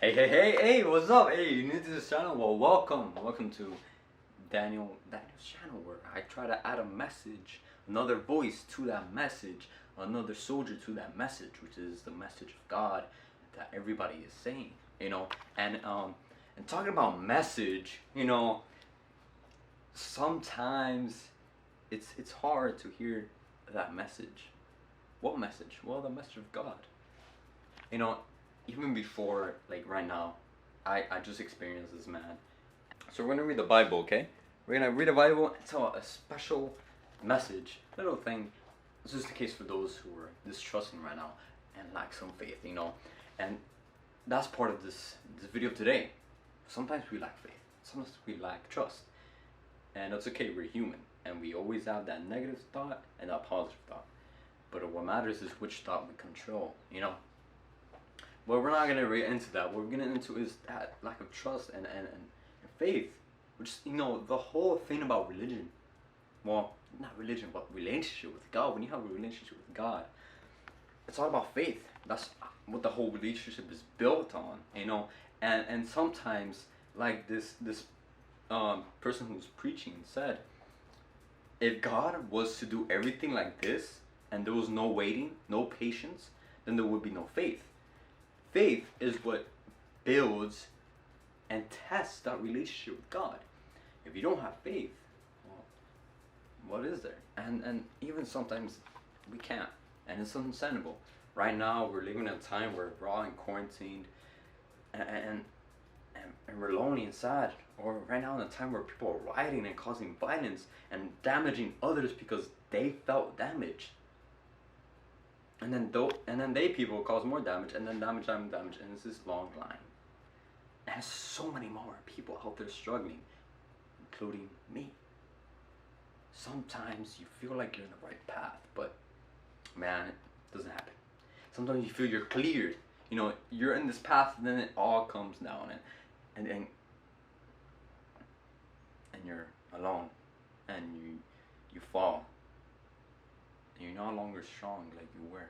Hey, what's up? Hey, you new to this channel? Well, welcome to Daniel's channel, where I try to add a message, another voice to that message, another soldier to that message, which is the message of God that everybody is saying, and talking about message, sometimes it's hard to hear that message. What message? Well, the message of God. You know, even before, like right now, I just experienced this, man. So we're gonna read the Bible, okay? We're gonna read the Bible and tell a special message, little thing. This is the case for those who are distrusting right now and lack some faith, and that's part of this video today. Sometimes we lack faith, sometimes we lack trust, and it's okay. We're human, and we always have that negative thought and that positive thought. But what matters is which thought we control, Well, we're not going to get into that. What we're going to into is that lack of trust and faith, which is, the whole thing about religion. Well, not religion, but relationship with God. When you have a relationship with God, it's all about faith. That's what the whole relationship is built on, And sometimes, like this person who was preaching said, if God was to do everything like this, and there was no waiting, no patience, then there would be no faith. Faith is what builds and tests that relationship with God. If you don't have faith, well, what is there? And even sometimes we can't, and it's understandable. Right now we're living in a time where we're all in quarantine, and we're lonely and sad. Or right now in a time where people are rioting and causing violence and damaging others because they felt damaged. And then they people cause more damage, and then damage, and it's this long line. And there's so many more people out there struggling, including me. Sometimes you feel like you're in the right path, but man, it doesn't happen. Sometimes you feel you're cleared. You're in this path, and then it all comes down, and you're alone, and you fall. You're no longer strong like you were.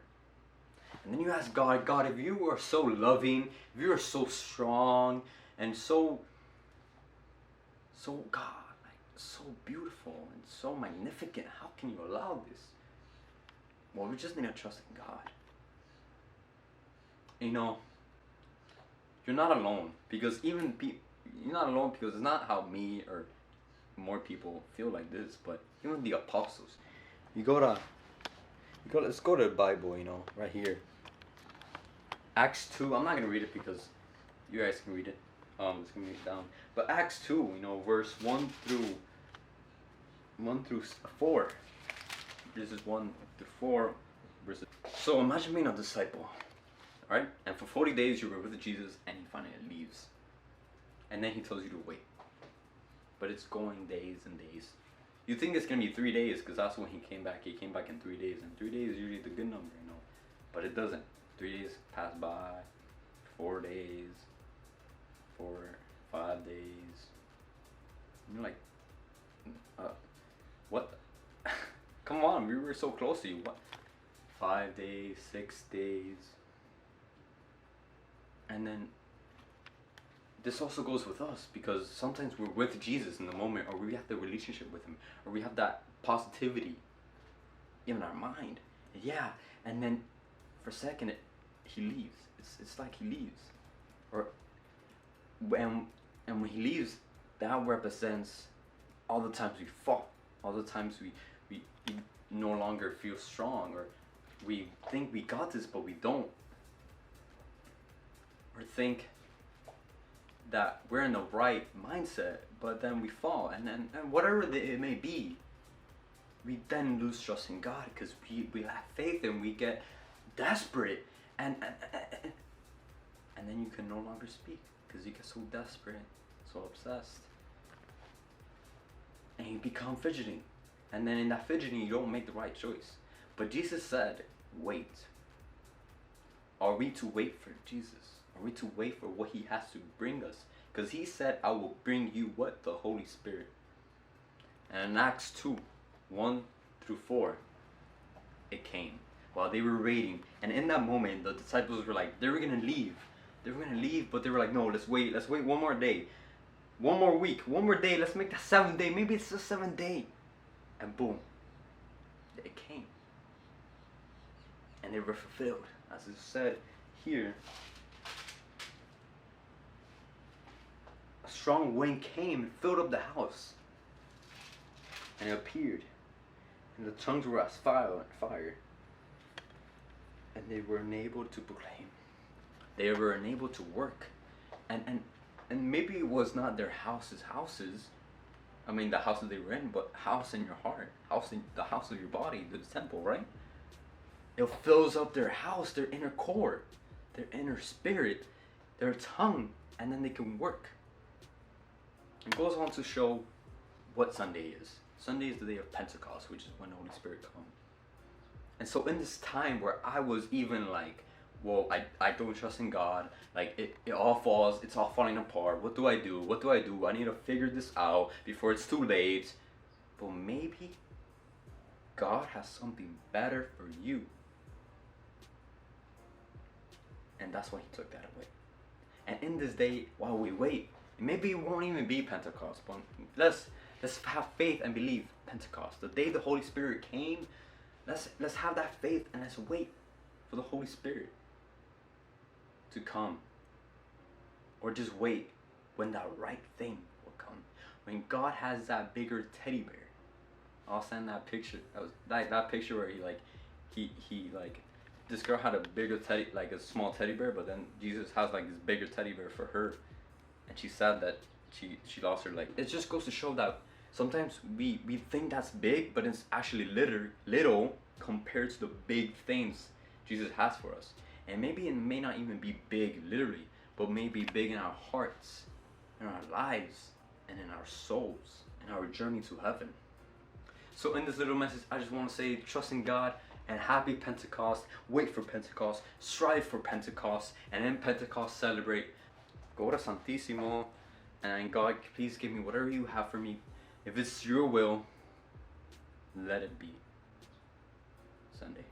And then you ask God, if you are so loving, if you are so strong, and so God, like so beautiful and so magnificent, how can you allow this? Well, we just need to trust in God. You're not alone, because you're not alone because it's not how me or more people feel like this, but even the apostles. Let's go to the Bible, right here. Acts 2, I'm not going to read it because you guys can read it. It's going to be down. But Acts 2, verse 1 through 4. This is 1 through 4 verses. So imagine being a disciple, right? And for 40 days you were with Jesus, and he finally leaves. And then he tells you to wait. But it's going days and days. You think it's going to be 3 days because that's when he came back. He came back in 3 days. And 3 days is usually the good number, But it doesn't. 3 days pass by. 4 days. 5 days. And you're like, what? Come on, we were so close to you. What? 5 days, 6 days. And then this also goes with us, because sometimes we're with Jesus in the moment, or we have the relationship with him, or we have that positivity in our mind. Yeah, and then for a second he leaves. It's like he leaves. And when he leaves, that represents all the times we fall, all the times we no longer feel strong, or we think we got this but we don't, or think that we're in the right mindset, but then we fall, and whatever it may be, we then lose trust in God, because we lack faith, and we get desperate, and then you can no longer speak because you get so desperate, so obsessed, and you become fidgeting, and then in that fidgeting you don't make the right choice. But Jesus said, wait. Are we to wait for Jesus? Are we to wait for what he has to bring us? Because he said, I will bring you what? The Holy Spirit. And in Acts 2, 1 through 4, it came while they were waiting. And in that moment, the disciples were like, they were going to leave. They were gonna leave, but they were like, no, let's wait one more day. One more week, one more day, let's make that 7th day. Maybe it's the 7th day. And boom, it came. And they were fulfilled. As it said here, a strong wind came and filled up the house. And it appeared. And the tongues were as fire. And they were enabled to proclaim. They were enabled to work. And maybe it was not their houses. I mean, the houses they were in, but house in your heart. The house of your body, the temple, right? It fills up their house, their inner core, their inner spirit, their tongue, and then they can work. It goes on to show what Sunday is. Sunday is the day of Pentecost, which is when the Holy Spirit comes. And so in this time where I was even like, well, I don't trust in God, like it's all falling apart. What do I do? I need to figure this out before it's too late. But maybe God has something better for you. And that's why he took that away. And in this day, while we wait, maybe it won't even be Pentecost, but let's have faith and believe Pentecost. The day the Holy Spirit came, let's have that faith and let's wait for the Holy Spirit to come. Or just wait when that right thing will come. When God has that bigger teddy bear. I'll send that picture. That picture where he this girl had a bigger teddy, like a small teddy bear, but then Jesus has like this bigger teddy bear for her. And she said that she lost her leg. It just goes to show that sometimes we think that's big, but it's actually little compared to the big things Jesus has for us. And maybe it may not even be big literally, but maybe big in our hearts, in our lives, and in our souls, in our journey to heaven. So in this little message, I just want to say, trust in God and happy Pentecost. Wait for Pentecost, strive for Pentecost, and in Pentecost celebrate. Go to Santissimo, and God, please give me whatever you have for me. If it's your will, let it be Sunday.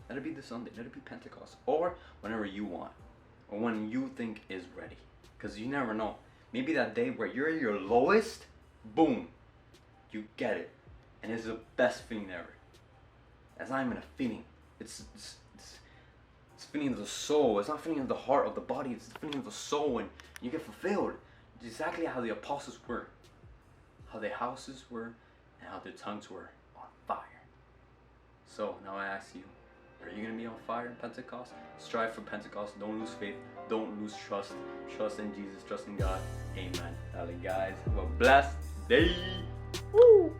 Let it be the Sunday. Let it be Pentecost. Or whenever you want. Or when you think is ready. Because you never know. Maybe that day where you're at your lowest, boom, you get it. And it's the best feeling ever. That's not even a feeling. It's feeling of the soul. It's not feeling of the heart, of the body. It's the feeling of the soul, and you get fulfilled. It's exactly how the apostles were. How their houses were, and how their tongues were on fire. So now I ask you, are you going to be on fire in Pentecost? Strive for Pentecost. Don't lose faith. Don't lose trust. Trust in Jesus. Trust in God. Amen. Alright, guys. Have a blessed day. Woo!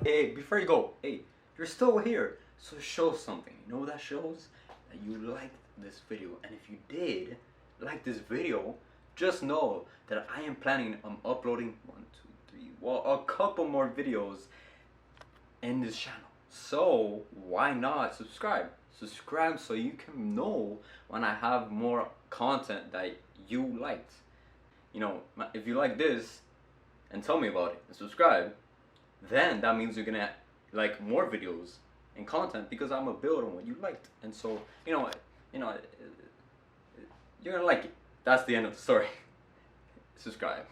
Hey, before you go, hey, you're still here. So show something. You know what that shows? That you liked this video. And if you did like this video, just know that I am planning on uploading a couple more videos in this channel. So why not subscribe? Subscribe so you can know when I have more content that you liked. You know, if you like this and tell me about it and subscribe, then that means you're gonna like more videos and content because I'm gonna build on what you liked. And so you're gonna like it. That's the end of the story. Subscribe.